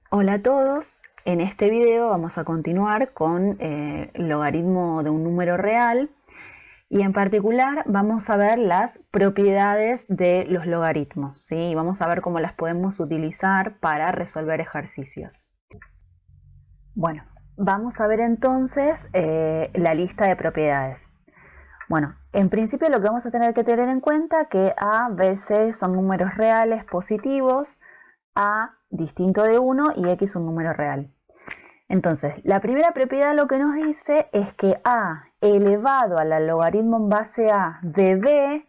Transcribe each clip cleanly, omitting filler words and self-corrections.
Hola a todos, en este video vamos a continuar con el logaritmo de un número real y en particular vamos a ver las propiedades de los logaritmos, ¿sí? Y vamos a ver cómo las podemos utilizar para resolver ejercicios. Bueno, vamos a ver entonces la lista de propiedades. Bueno, en principio lo que vamos a tener que tener en cuenta es que A, B, C son números reales positivos, A distinto de 1 y X un número real. Entonces, la primera propiedad lo que nos dice es que A elevado a la logaritmo en base A de B,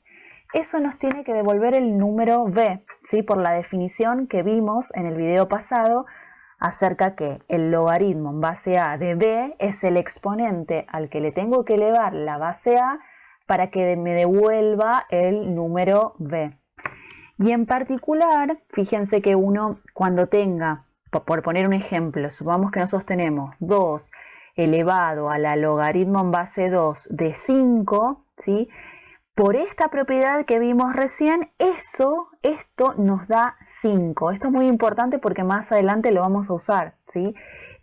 eso nos tiene que devolver el número B, ¿sí? Por la definición que vimos en el video pasado acerca que el logaritmo en base A de B es el exponente al que le tengo que elevar la base A para que me devuelva el número B. Y en particular, fíjense que uno cuando tenga, por poner un ejemplo, supongamos que nosotros tenemos 2 elevado a la logaritmo en base 2 de 5, ¿sí? Por esta propiedad que vimos recién, esto nos da 5. Esto es muy importante porque más adelante lo vamos a usar, ¿sí?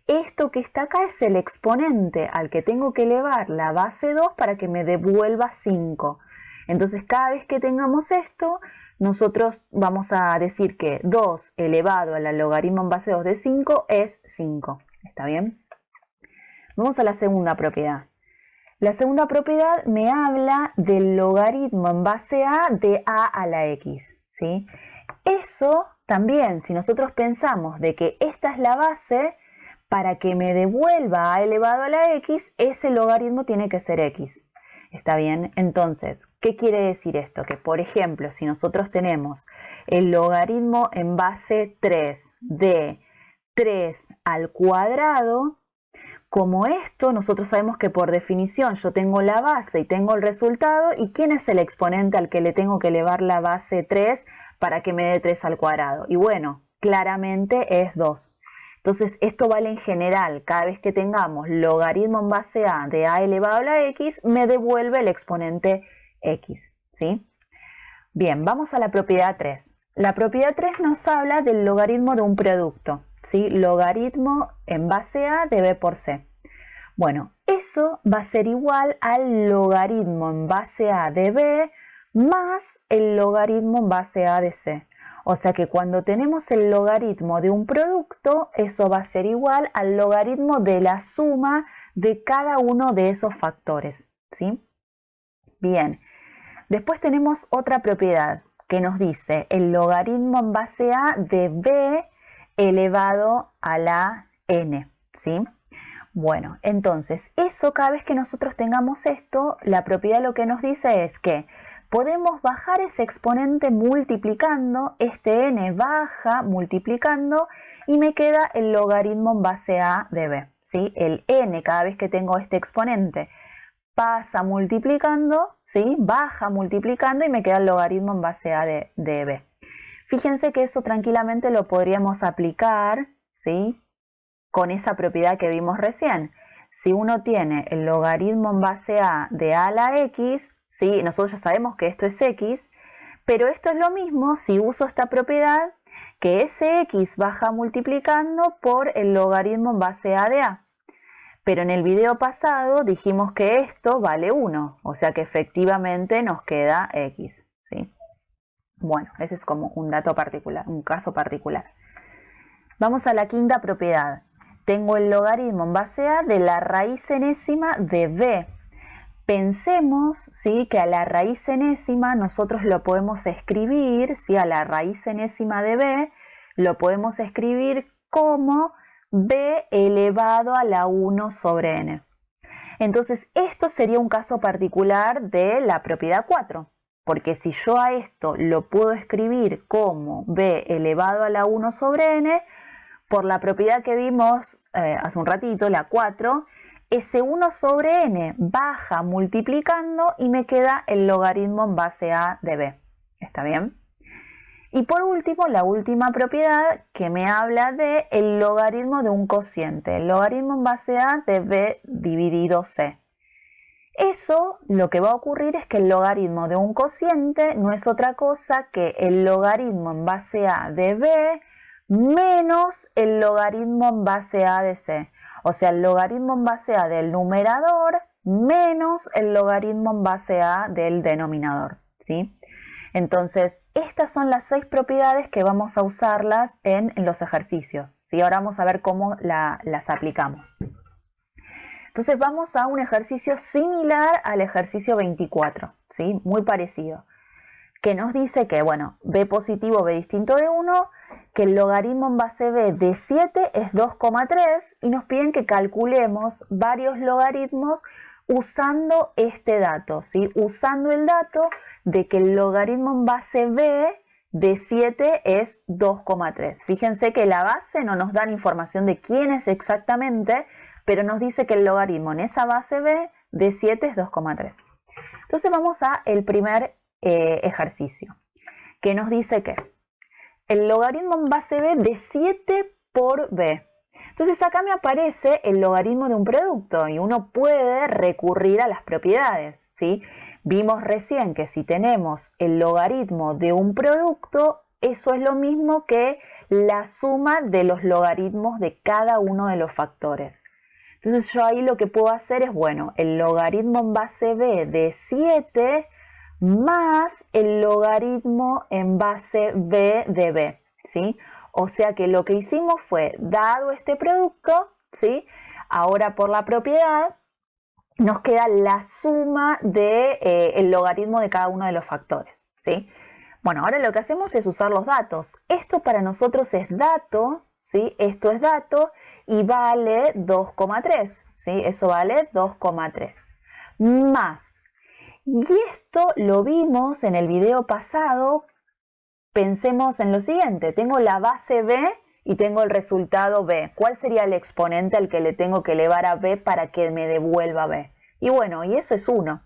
Esto que está acá es el exponente al que tengo que elevar la base 2 para que me devuelva 5. Entonces, cada vez que tengamos esto, nosotros vamos a decir que 2 elevado a la logaritmo en base 2 de 5 es 5. ¿Está bien? Vamos a la segunda propiedad. La segunda propiedad me habla del logaritmo en base a de a a la x, ¿sí? Eso también, si nosotros pensamos de que esta es la base, para que me devuelva a elevado a la x, ese logaritmo tiene que ser x. ¿Está bien? Entonces, ¿qué quiere decir esto? Que, por ejemplo, si nosotros tenemos el logaritmo en base 3 de 3 al cuadrado, como esto, nosotros sabemos que por definición yo tengo la base y tengo el resultado, ¿y quién es el exponente al que le tengo que elevar la base 3 para que me dé 3 al cuadrado? Y bueno, claramente es 2. Entonces, esto vale en general. Cada vez que tengamos logaritmo en base a de a elevado a la x, me devuelve el exponente x, ¿sí? Bien, vamos a la propiedad 3. La propiedad 3 nos habla del logaritmo de un producto, ¿sí? Logaritmo en base a de b por c. Bueno, eso va a ser igual al logaritmo en base a de b más el logaritmo en base a de c. O sea que cuando tenemos el logaritmo de un producto, eso va a ser igual al logaritmo de la suma de cada uno de esos factores, ¿sí? Bien, después tenemos otra propiedad que nos dice el logaritmo en base a de b elevado a la n, ¿sí? Bueno, entonces, eso cada vez que nosotros tengamos esto, la propiedad lo que nos dice es que podemos bajar ese exponente multiplicando, este n baja multiplicando y me queda el logaritmo en base a de b, ¿sí? El n cada vez que tengo este exponente pasa multiplicando, ¿sí? Baja multiplicando y me queda el logaritmo en base a de b. Fíjense que eso tranquilamente lo podríamos aplicar, ¿sí? Con esa propiedad que vimos recién. Si uno tiene el logaritmo en base a de a la x, ¿sí? Nosotros ya sabemos que esto es x, pero esto es lo mismo si uso esta propiedad que ese x baja multiplicando por el logaritmo en base a de a. Pero en el video pasado dijimos que esto vale 1, o sea que efectivamente nos queda x, ¿sí? Bueno, ese es como un dato particular, un caso particular. Vamos a la quinta propiedad. Tengo el logaritmo en base a de la raíz enésima de b. Pensemos, ¿sí? Que a la raíz enésima nosotros lo podemos escribir, ¿sí? A la raíz enésima de b lo podemos escribir como b elevado a la 1 sobre n. Entonces, esto sería un caso particular de la propiedad 4, porque si yo a esto lo puedo escribir como b elevado a la 1 sobre n, por la propiedad que vimos hace un ratito, la 4, ese 1 sobre n baja multiplicando y me queda el logaritmo en base a de b. ¿Está bien? Y por último, la última propiedad que me habla de el logaritmo de un cociente, el logaritmo en base a de b dividido c. Eso lo que va a ocurrir es que el logaritmo de un cociente no es otra cosa que el logaritmo en base a de b menos el logaritmo en base a de c. O sea, el logaritmo en base a del numerador menos el logaritmo en base a del denominador, ¿sí? Entonces, estas son las 6 propiedades que vamos a usarlas en los ejercicios, ¿sí? Ahora vamos a ver cómo las aplicamos. Entonces vamos a un ejercicio similar al ejercicio 24, ¿sí? Muy parecido, que nos dice que, bueno, b positivo, b distinto de 1, que el logaritmo en base b de 7 es 2,3 y nos piden que calculemos varios logaritmos usando este dato, ¿sí? Usando el dato de que el logaritmo en base b de 7 es 2,3. Fíjense que la base no nos da información de quién es exactamente, pero nos dice que el logaritmo en esa base b de 7 es 2,3. Entonces vamos a el primer ejercicio, que nos dice que el logaritmo en base b de 7 por b. Entonces acá me aparece el logaritmo de un producto y uno puede recurrir a las propiedades, ¿sí? Vimos recién que si tenemos el logaritmo de un producto, eso es lo mismo que la suma de los logaritmos de cada uno de los factores. Entonces yo ahí lo que puedo hacer es, bueno, el logaritmo en base b de 7 más el logaritmo en base b de b, ¿sí? O sea que lo que hicimos fue, dado este producto, ¿sí? Ahora por la propiedad, nos queda la suma de, el logaritmo de cada uno de los factores, ¿sí? Bueno, ahora lo que hacemos es usar los datos. Esto para nosotros es dato, ¿sí? Esto es dato y vale 2,3, ¿sí? Eso vale 2,3. Más. Y esto lo vimos en el video pasado. Pensemos en lo siguiente, tengo la base b y tengo el resultado b. ¿Cuál sería el exponente al que le tengo que elevar a b para que me devuelva b? Y bueno, y eso es 1.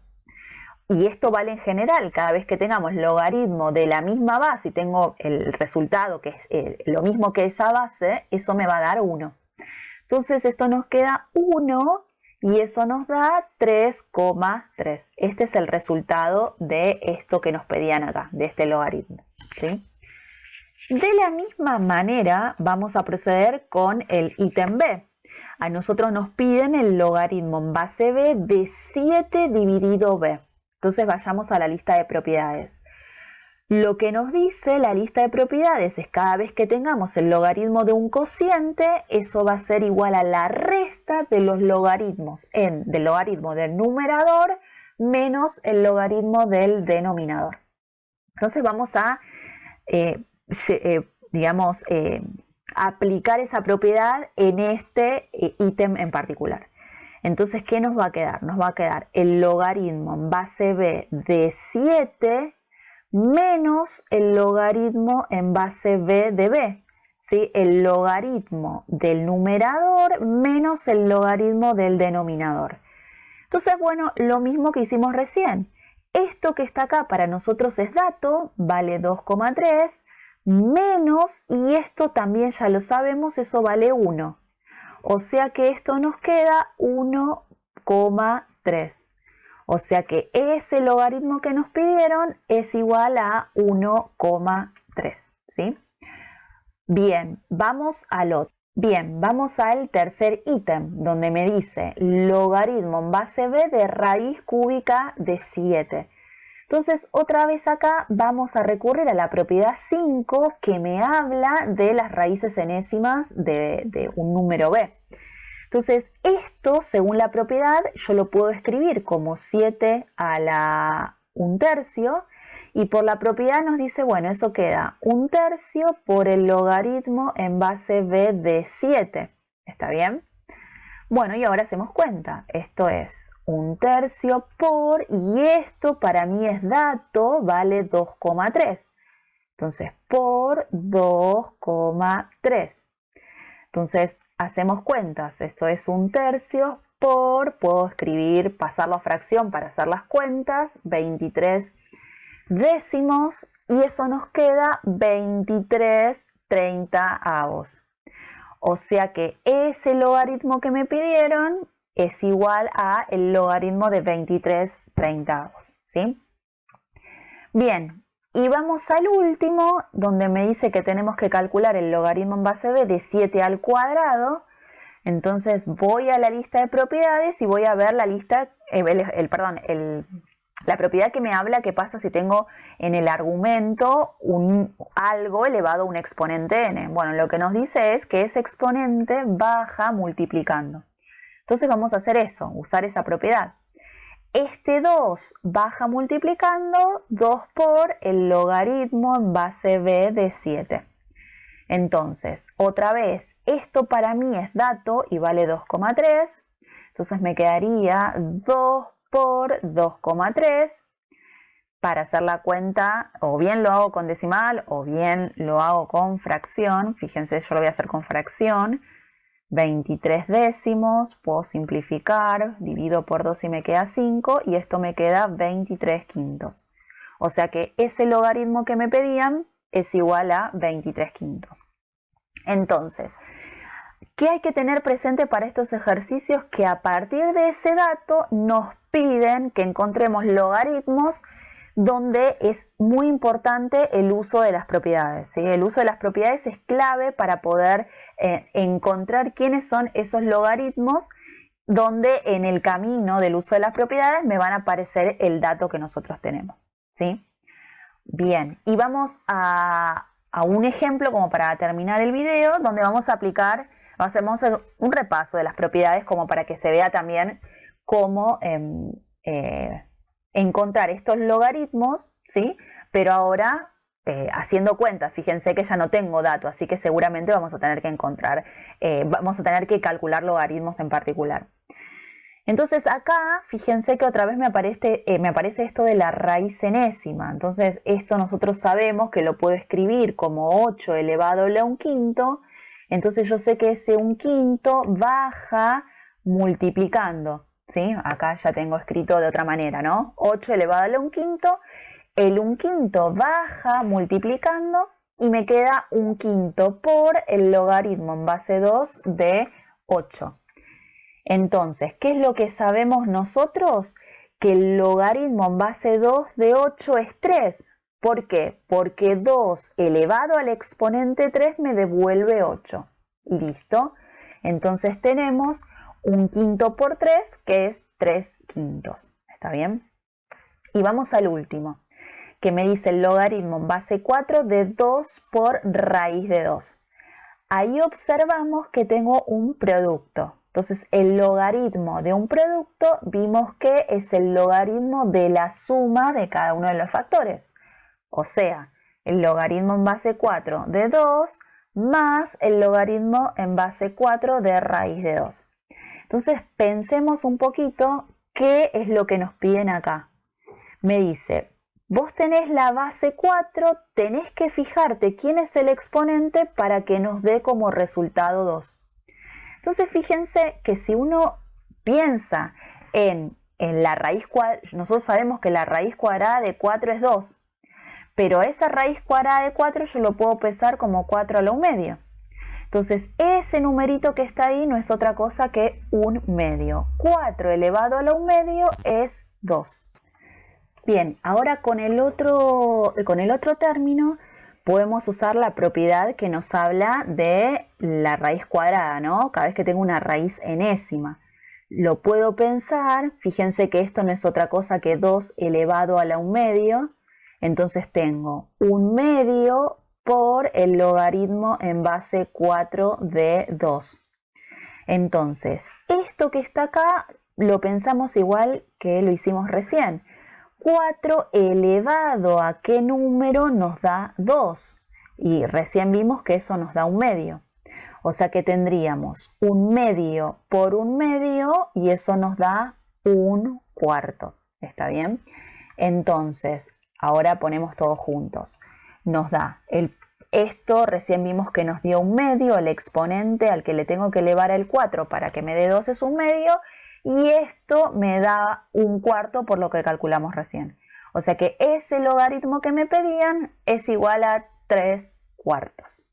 Y esto vale en general, cada vez que tengamos logaritmo de la misma base y tengo el resultado que es lo mismo que esa base, eso me va a dar 1. Entonces esto nos queda 1 y eso nos da 3,3. Este es el resultado de esto que nos pedían acá, de este logaritmo, ¿sí? De la misma manera vamos a proceder con el ítem B. A nosotros nos piden el logaritmo en base b de 7 dividido b. Entonces vayamos a la lista de propiedades. Lo que nos dice la lista de propiedades es cada vez que tengamos el logaritmo de un cociente, eso va a ser igual a la resta de los logaritmos del logaritmo del numerador menos el logaritmo del denominador. Entonces vamos a, aplicar esa propiedad en este ítem en particular. Entonces, ¿qué nos va a quedar? Nos va a quedar el logaritmo en base b de 7 menos el logaritmo en base b de b, ¿sí? El logaritmo del numerador menos el logaritmo del denominador. Entonces, bueno, lo mismo que hicimos recién. Esto que está acá para nosotros es dato, vale 2,3, menos, y esto también ya lo sabemos, eso vale 1. O sea que esto nos queda 1,3. O sea que ese logaritmo que nos pidieron es igual a 1,3, ¿sí? Bien, vamos al otro. Bien, vamos al tercer ítem, donde me dice logaritmo en base b de raíz cúbica de 7. Entonces, otra vez acá vamos a recurrir a la propiedad 5 que me habla de las raíces enésimas de un número b. Entonces, esto, según la propiedad, yo lo puedo escribir como 7 a la 1/3 y por la propiedad nos dice, bueno, eso queda 1/3 por el logaritmo en base b de 7. ¿Está bien? Bueno, y ahora hacemos cuenta. Esto es 1/3 por, y esto para mí es dato, vale 2,3. Entonces, por 2,3. Entonces, hacemos cuentas. Esto es 1/3 por, puedo escribir, pasarlo a fracción para hacer las cuentas, 23 décimos, y eso nos queda 23/30. O sea que ese logaritmo que me pidieron es igual a el logaritmo de 23/30, ¿sí? Bien, Y vamos al último, donde me dice que tenemos que calcular el logaritmo en base b de 7 al cuadrado. Entonces voy a la lista de propiedades y voy a ver la lista, la propiedad que me habla qué pasa si tengo en el argumento algo elevado a un exponente n. Bueno, lo que nos dice es que ese exponente baja multiplicando. Entonces vamos a hacer eso, usar esa propiedad. Este 2 baja multiplicando 2 por el logaritmo en base b de 7. Entonces, otra vez, esto para mí es dato y vale 2,3. Entonces me quedaría 2 por 2,3. Para hacer la cuenta, o bien lo hago con decimal o bien lo hago con fracción. Fíjense, yo lo voy a hacer con fracción. 23 décimos, puedo simplificar, divido por 2 y me queda 5, y esto me queda 23 quintos. O sea que ese logaritmo que me pedían es igual a 23 quintos. Entonces, ¿qué hay que tener presente para estos ejercicios? Que a partir de ese dato nos piden que encontremos logaritmos donde es muy importante el uso de las propiedades, ¿sí? El uso de las propiedades es clave para poder encontrar quiénes son esos logaritmos donde en el camino del uso de las propiedades me van a aparecer el dato que nosotros tenemos, ¿sí? Bien, y vamos a un ejemplo como para terminar el video, donde vamos a aplicar, vamos a hacer un repaso de las propiedades como para que se vea también cómo encontrar estos logaritmos, ¿sí? Pero ahora haciendo cuentas. Fíjense que ya no tengo dato, así que seguramente vamos a tener que vamos a tener que calcular logaritmos en particular. Entonces acá, fíjense que otra vez me aparece esto de la raíz enésima. Entonces esto nosotros sabemos que lo puedo escribir como 8 elevado a la 1/5. Entonces yo sé que ese 1/5 baja multiplicando, ¿sí? Acá ya tengo escrito de otra manera, ¿no? 8 elevado a la 1/5. El 1/5 baja multiplicando y me queda 1/5 por el logaritmo en base 2 de 8. Entonces, ¿qué es lo que sabemos nosotros? Que el logaritmo en base 2 de 8 es 3. ¿Por qué? Porque 2 elevado al exponente 3 me devuelve 8. ¿Listo? Entonces tenemos 1/5 por 3, que es 3/5. ¿Está bien? Y vamos al último, que me dice el logaritmo en base 4 de 2 por raíz de 2. Ahí observamos que tengo un producto. Entonces, el logaritmo de un producto vimos que es el logaritmo de la suma de cada uno de los factores. O sea, el logaritmo en base 4 de 2 más el logaritmo en base 4 de raíz de 2. Entonces, pensemos un poquito qué es lo que nos piden acá. Me dice, vos tenés la base 4, tenés que fijarte quién es el exponente para que nos dé como resultado 2. Entonces fíjense que si uno piensa en la raíz cuadrada, nosotros sabemos que la raíz cuadrada de 4 es 2, pero esa raíz cuadrada de 4 yo lo puedo pensar como 4 a la 1/2. Entonces ese numerito que está ahí no es otra cosa que 1/2. 4 elevado a la 1/2 es 2. Bien, ahora con el otro término podemos usar la propiedad que nos habla de la raíz cuadrada, ¿no? Cada vez que tengo una raíz enésima. Lo puedo pensar, fíjense que esto no es otra cosa que 2 elevado a la 1/2. Entonces tengo 1/2 por el logaritmo en base 4 de 2. Entonces, esto que está acá lo pensamos igual que lo hicimos recién. 4 elevado a qué número nos da 2. Y recién vimos que eso nos da 1/2. O sea que tendríamos 1/2 por 1/2 y eso nos da 1/4. ¿Está bien? Entonces, ahora ponemos todos juntos. Nos da esto, recién vimos que nos dio 1/2, el exponente al que le tengo que elevar el 4 para que me dé 2 es 1/2. Y esto me da 1/4 por lo que calculamos recién. O sea que ese logaritmo que me pedían es igual a 3/4.